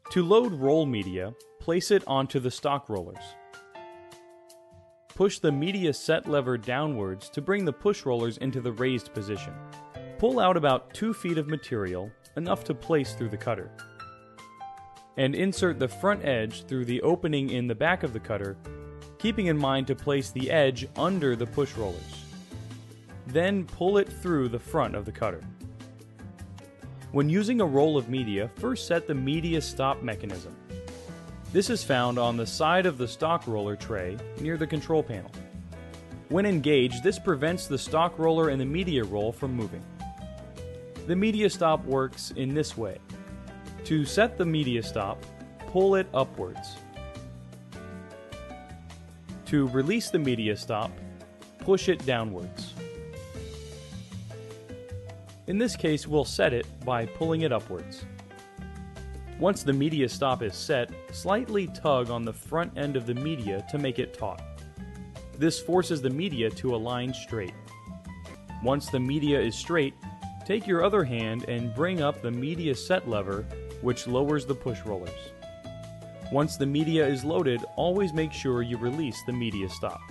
To load roll media, place it onto the stock rollers. Push the media set lever downwards to bring the push rollers into the raised position. Pull out about 2 feet of material, enough to place through the cutter, and insert the front edge through the opening in the back of the cutter, keeping in mind to place the edge under the push rollers. Then pull it through the front of the cutter. When using a roll of media, first set the media stop mechanism. This is found on the side of the stock roller tray near the control panel. When engaged, this prevents the stock roller and the media roll from moving. The media stop works in this way. To set the media stop, pull it upwards. To release the media stop, push it downwards. In this case, we'll set it by pulling it upwards. Once the media stop is set, slightly tug on the front end of the media to make it taut. This forces the media to align straight. Once the media is straight, take your other hand and bring up the media set lever, which lowers the push rollers. Once the media is loaded, always make sure you release the media stop.